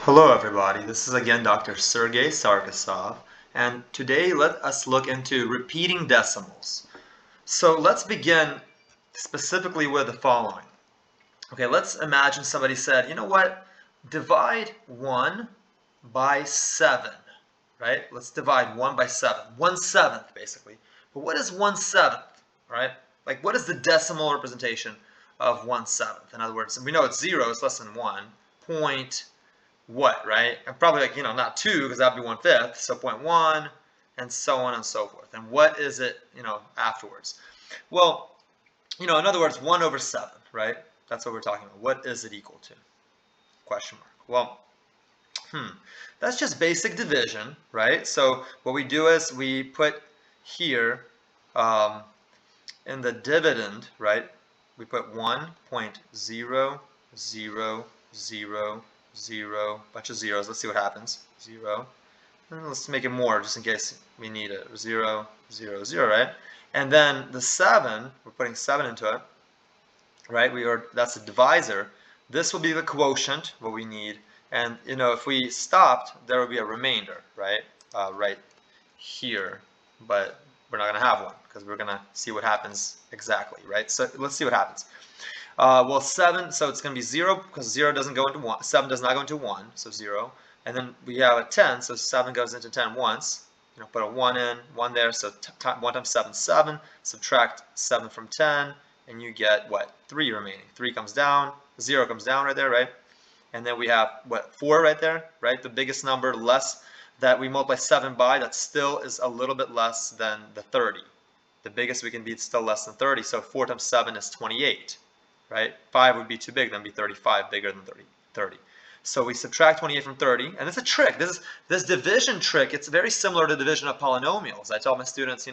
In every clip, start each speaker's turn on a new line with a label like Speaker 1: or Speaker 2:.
Speaker 1: Hello everybody, this is again Dr. Sergey Sargasov, and today let us look into repeating decimals. So let's begin specifically with the following. Okay, let's imagine somebody said, you know what, divide 1 by 7, right? Let's divide 1 by 7, 1/7 basically. But what is 1/7, right? Like what is the decimal representation of 1/7? In other words, we know it's 0, it's less than 1, point what, right? And probably like, not 2 because that'd be 1/5, so 0.1 and so on and so forth. And what is it, afterwards? Well, in other words, 1/7, right? That's what we're talking about. What is it equal to? Question mark. Well, that's just basic division, right? So what we do is we put here in the dividend, right? We put 1.00000, bunch of zeros. Let's see what happens. 0. And let's make it more just in case we need it. 0, 0, 0, right? And then the 7, we're putting 7 into it, right? That's a divisor. This will be the quotient, what we need. And, if we stopped, there will be a remainder, right? Right here. But we're not going to have one because we're going to see what happens exactly, right? So let's see what happens. Well, 7, so it's going to be 0 because 0 doesn't go into 1. 7 does not go into 1, so 0. And then we have a 10, so 7 goes into 10 once. Put a 1 in, 1 there, so 1 times 7 is 7. Subtract 7 from 10, and you get, what, 3 remaining. 3 comes down, 0 comes down right there, right? And then we have, what, 4 right there, right? The biggest number less that we multiply 7 by, that still is a little bit less than the 30. The biggest we can beat is still less than 30, so 4 times 7 is 28. Right? 5 would be too big, then be 35, bigger than 30. So we subtract 28 from 30, and it's a trick. This division trick, it's very similar to division of polynomials. I tell my students,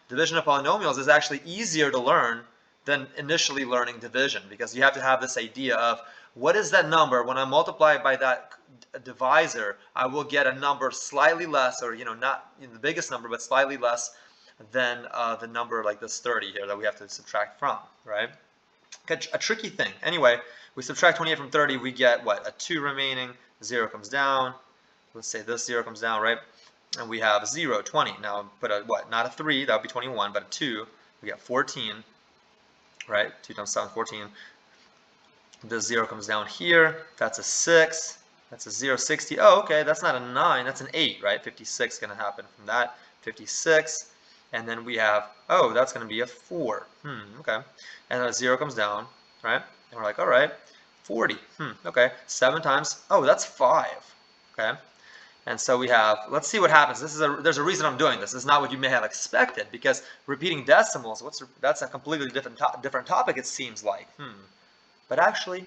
Speaker 1: division of polynomials is actually easier to learn than initially learning division, because you have to have this idea of what is that number. When I multiply by that divisor, I will get a number slightly less, or not the biggest number, but slightly less than the number like this 30 here that we have to subtract from, right? A tricky thing. Anyway, we subtract 28 from 30, we get what? A 2 remaining, 0 comes down. Let's say this 0 comes down, right? And we have 0, 20. Now put a what? Not a 3, that would be 21, but a 2. We get 14, right? 2 times 7, 14. The 0 comes down here. That's a 6. That's a 0, 60. Oh, okay, that's not a 9, that's an 8, right? 56 is going to happen from that. 56. And then we have, oh, that's going to be a 4. Okay. And a 0 comes down, right? And we're like, all right, 40. Okay. 7 times, oh, that's 5. Okay. And so we have, let's see what happens. There's a reason I'm doing this. This is not what you may have expected, because repeating decimals, that's a completely different topic, it seems like. But actually,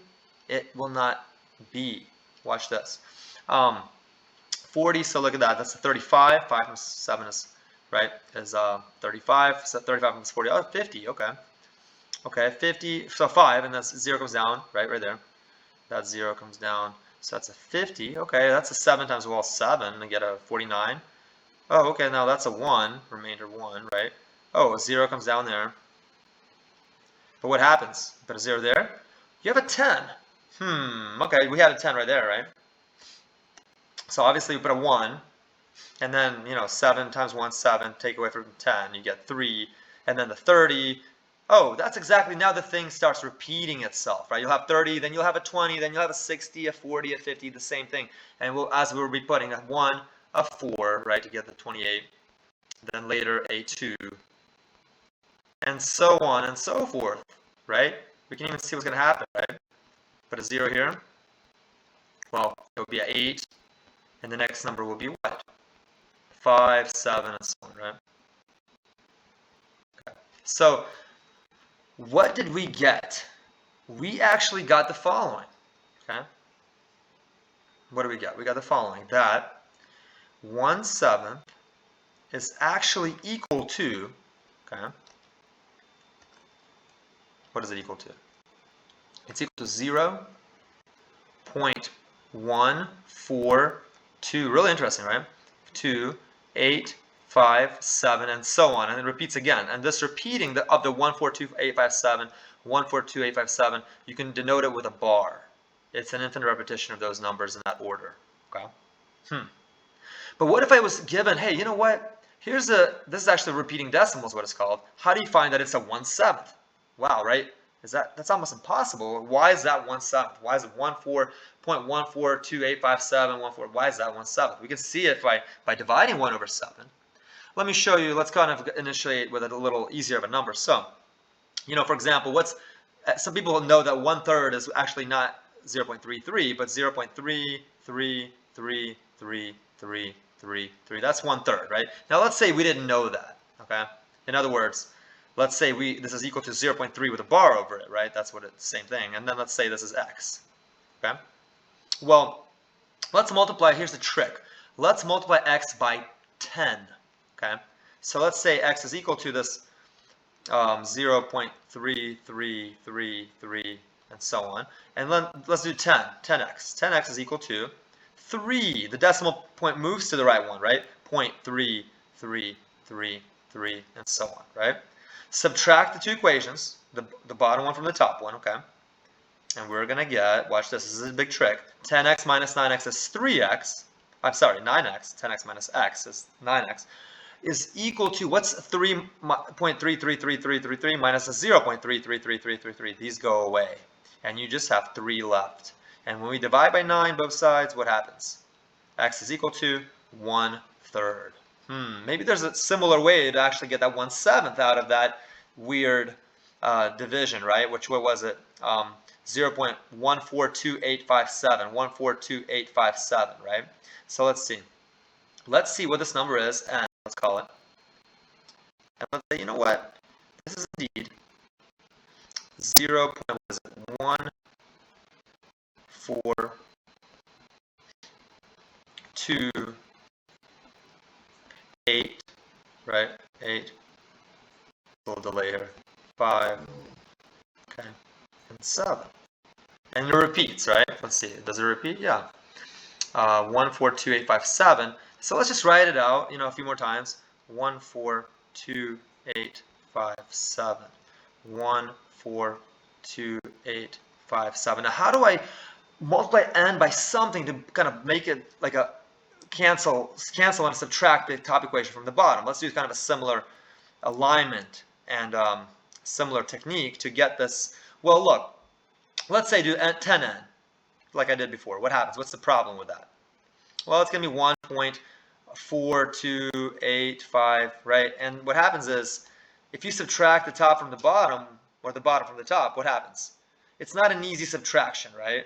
Speaker 1: it will not be. Watch this. 40, so look at that. That's a 35. 5 times 7 is, right, is 35. So 35 times 40, oh, 50, okay. Okay, 50, so 5, and that's 0 comes down, right there. That 0 comes down, so that's a 50. Okay, that's a 7 times, well, 7, and get a 49. Oh, okay, now that's a 1, remainder 1, right? Oh, a 0 comes down there. But what happens? Put a 0 there. You have a 10. Okay, we had a 10 right there, right? So obviously we put a 1, and then, 7 times 1, 7, take away from 10, you get 3, and then the 30, oh, that's exactly, now the thing starts repeating itself, right? You'll have 30, then you'll have a 20, then you'll have a 60, a 40, a 50, the same thing. And as we'll be putting a 1, a 4, right, to get the 28, then later a 2, and so on and so forth, right? We can even see what's going to happen, right? Put a 0 here. Well, it will be an 8, and the next number will be what? 5, 7, and so on, right? Okay. So what did we get? We actually got the following, okay? What do we get? We got the following, that 1/7 is actually equal to, okay, what is it equal to? It's equal to 0.142, really interesting, right? 2, 8, 5, 7, and so on, and it repeats again. And this repeating of the 142, 8, 5, 7, 142, 8, 5, 7, you can denote it with a bar. It's an infinite repetition of those numbers in that order. Okay. But what if I was given, hey, you know what? This is actually repeating decimal is what it's called. How do you find that it's a 1/7? Wow, right? That's almost impossible. Why is that 1/7? Why is it 14.14285714? Why is that 1/7? We can see it by dividing 1 over 7. Let me show you. Let's kind of initiate with a little easier of a number. So, for example, some people know that 1/3 is actually not 0.33, but 0.3333333. That's 1/3, right? Now let's say we didn't know that, okay? In other words, let's say this is equal to 0.3 with a bar over it, right? That's same thing. And then let's say this is x, okay? Well, let's multiply. Here's the trick. Let's multiply x by 10, okay? So let's say x is equal to this 0.3333 and so on. And then let's do 10x. 10x is equal to 3. The decimal point moves to the right one, right? 0.3333 and so on, right? Subtract the two equations, the bottom one from the top one, okay? And we're going to get, watch this is a big trick, 10x minus 9x is 3x. I'm sorry, 9x. 10x minus x is 9x. Is equal to, what's 3.333333 minus a 0.333333? These go away. And you just have 3 left. And when we divide by 9 both sides, what happens? X is equal to 1/3. Maybe there's a similar way to actually get that 1/7 out of that weird division, right? What was it? 0.142857. 142857, right? So let's see. Let's see what this number is, and let's call it. And let's say, you know what? This is indeed 0.1428, right? 8. A little delay here. 5. Okay. And 7. And it repeats, right? Let's see. Does it repeat? Yeah. 142857. So let's just write it out, a few more times. 142857. 142857. Now, how do I multiply n by something to kind of make it like a cancel and subtract the top equation from the bottom? Let's do kind of a similar alignment and similar technique to get this. Well, look, let's say do 10n, like I did before. What happens? What's the problem with that? Well, it's going to be 1.4285, right? And what happens is, if you subtract the top from the bottom, or the bottom from the top, what happens? It's not an easy subtraction, right?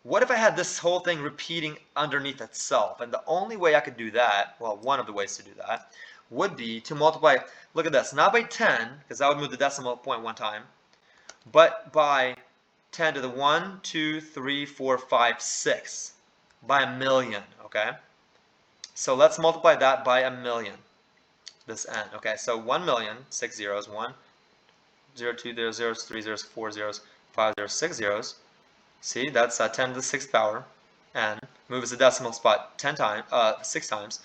Speaker 1: What if I had this whole thing repeating underneath itself? And the only way I could do that, well, one of the ways to do that, would be to multiply, look at this, not by 10, because that would move the decimal point one time, but by 10 to the 1, 2, 3, 4, 5, 6, by 1,000,000, okay? So let's multiply that by 1,000,000, this n, okay? So 1,000,000, 6 zeros, 1, 0, 2, 0, 0, 3 zeros, 4 zeros, 5 zeros, 6 zeros. See, that's 10 to the 6th power, n moves the decimal spot 6 times.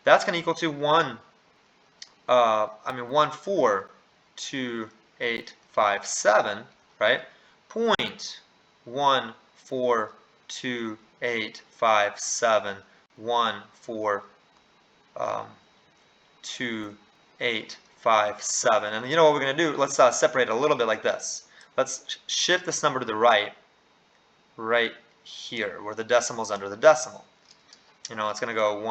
Speaker 1: That's going to equal to 1.142857, right? 0.142857, 1.4287. And you know what we're going to do? Let's separate it a little bit like this. Let's shift this number to the right here, where the decimal's under the decimal. It's going to go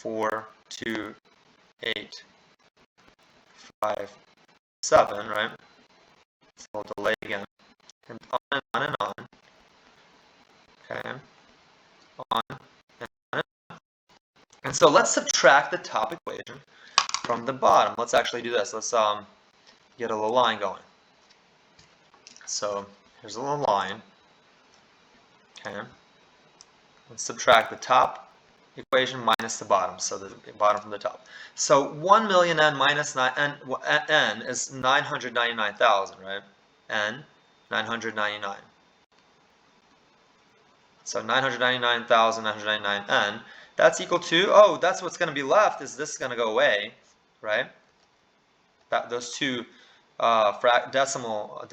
Speaker 1: 1.4285.7, right? So we'll delay again, and on and on and on. Okay, on and on and on. And so let's subtract the top equation from the bottom. Let's actually do this. Let's get a little line going. So here's a little line. Okay, let's subtract the top equation minus the bottom, so the bottom from the top. So 1,000,000 n minus n is 999,000, right? N, 999. So 999,999 n. That's equal to, that's what's going to be left, is this is going to go away, right? Those two decimals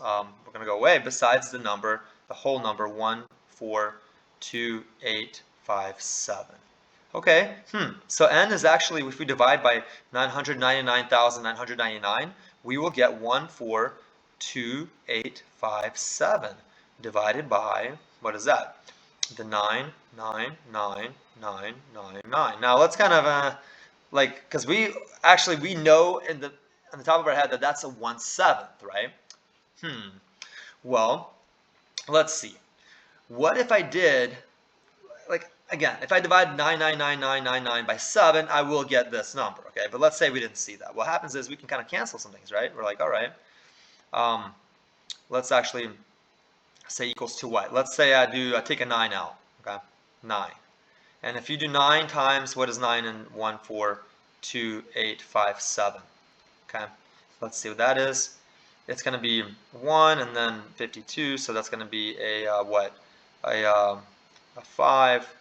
Speaker 1: we're going to go away besides the number, the whole number 142,857. Okay, so n is actually, if we divide by 999,999, we will get 142,857 divided by, what is that? The 999,999. Now let's kind of like, because we know on the top of our head that that's a 1/7, right? Well, let's see. What if I did, like, again, if I divide 999,999 by 7, I will get this number, okay? But let's say we didn't see that. What happens is we can kind of cancel some things, right? We're like, all right, let's actually say equals to what? Let's say I take a 9 out, okay? 9. And if you do 9 times, what is 9 and 142,857? Okay, let's see what that is. It's going to be 1 and then 52, so that's going to be a what? A 5,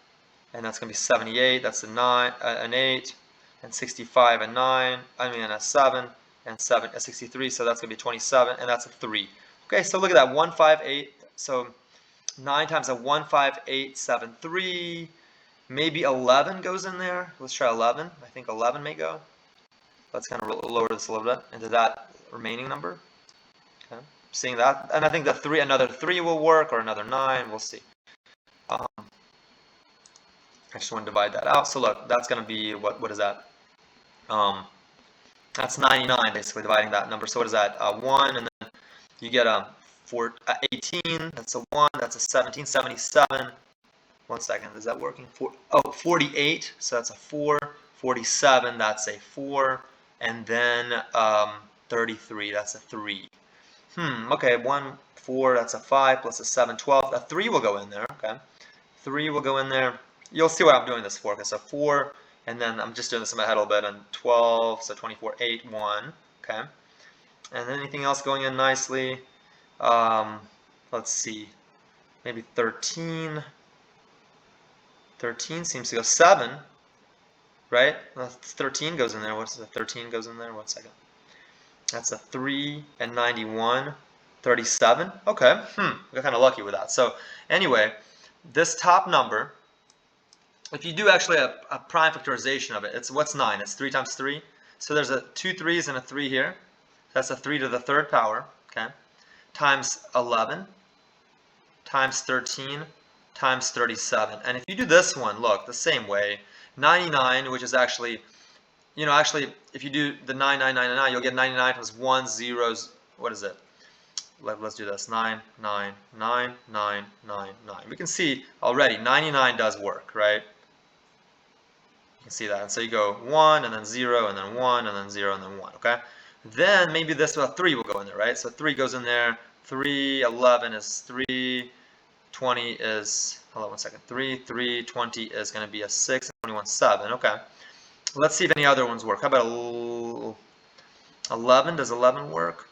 Speaker 1: and that's going to be 78. That's a 9, an 8, and 65, a 9. I mean a 7, and 7, a 63. So that's going to be 27, and that's a 3. Okay, so look at that, 158. So 9 times a 15873. Maybe 11 goes in there. Let's try 11. I think 11 may go. Let's kind of lower this a little bit into that remaining number. Okay, seeing that, and I think another 3 will work, or another 9. We'll see. I just want to divide that out. So look, that's going to be what is that? That's 99, basically dividing that number. So what is that? 1, and then you get a 18. That's a 1. That's a 17. 77. 1 second, is that working? 48, so that's a 4. 47, that's a 4. And then 33, that's a 3. Okay, 1, 4, that's a 5, plus a 7, 12. A 3 will go in there, okay? 3 will go in there. You'll see what I'm doing this for. Okay, so 4, and then I'm just doing this in my head a little bit, and 12, so 24, 8, 1, okay? And then anything else going in nicely? Let's see, maybe 13. 13 seems to go 7, right? 13 goes in there. What's the 13 goes in there? 1 second. That's a 3 and 91. 37. Okay. We got kind of lucky with that. So anyway, this top number, if you do actually a prime factorization of it, it's what's 9? It's 3 times 3. So there's a 2 3s and a 3 here. That's a 3 to the 3rd power. Okay. Times 11 times 13 times 37. And if you do this one, look, the same way, 99, which is actually, if you do the 9999, you'll get 99 times 1 zeros. What is it? Let's do this. 9, 9, 9, 9, 9, 9. We can see already 99 does work, right? You can see that. And so you go 1, and then 0, and then 1, and then 0, and then 1, okay? Then maybe this 3 will go in there, right? So 3 goes in there. 3, 11 is 3. 20 is, hold on 1 second, 3, 3, 20 is going to be a 6, and 21, 7. Okay. Let's see if any other ones work. How about 11? Does 11 work?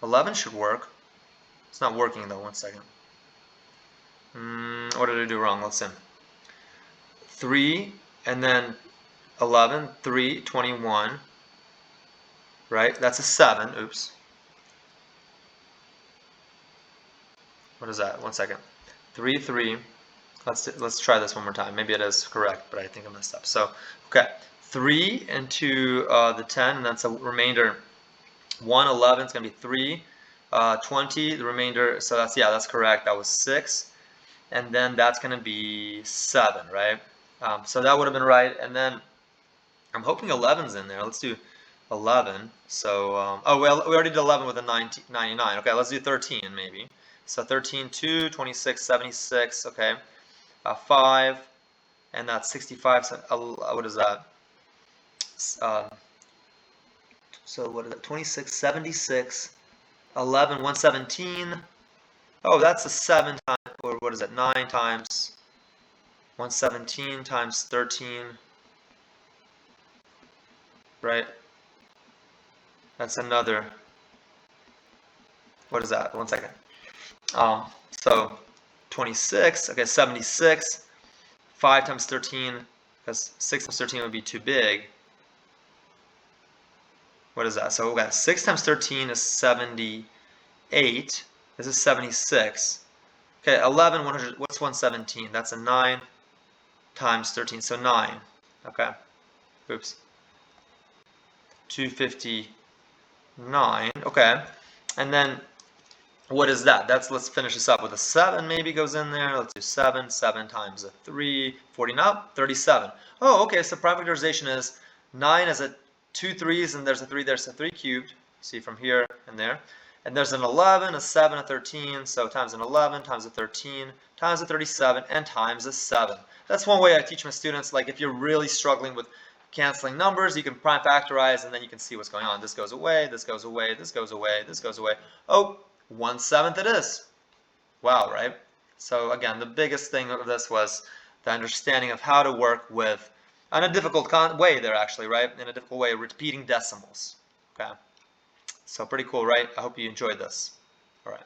Speaker 1: 11 should work. It's not working though. 1 second. What did I do wrong? Let's see. 3, and then 11, 3, 21. Right? That's a 7. Oops. What is that? 1 second. 3, 3. Let's try this one more time. Maybe it is correct, but I think I messed up. So, okay. 3 into the 10, and that's a remainder. 1, 11 is going to be 3. 20, the remainder, so that's correct. That was 6. And then that's going to be 7, right? So that would have been right. And then I'm hoping 11's in there. Let's do 11. So, well, we already did 11 with a 99. Okay, let's do 13 maybe. So 13, 2, 26, 76, okay. 5, and that's 65, so, what is that? So what is that? 26, 76, 11, 117. Oh, that's a 7 times, or what is it? 9 times 117 times 13, right? That's another, what is that? 1 second. So 26, okay, 76, 5 times 13, because 6 times 13 would be too big. what is that? So we got 6 times 13 is 78. This is 76. Okay, 11, 100, what's 117? That's a 9 times 13, so 9. Okay, oops. 259, okay. And then what is that? Let's finish this up with a 7 maybe goes in there. Let's do 7 times a 3, 49, 37. Oh, okay, so prime factorization is 9 as a 2 3s, and there's a 3 there's a 3 cubed. See from here and there. And there's an 11, a 7, a 13, so times an 11, times a 13, times a 37, and times a 7. That's one way I teach my students, like if you're really struggling with canceling numbers, you can prime factorize, and then you can see what's going on. This goes away, this goes away, this goes away, this goes away. Oh, 1/7 it is. Wow, right? So again, the biggest thing of this was the understanding of how to work with, in a difficult way there actually, right? In a difficult way, repeating decimals. Okay. So pretty cool, right? I hope you enjoyed this. All right.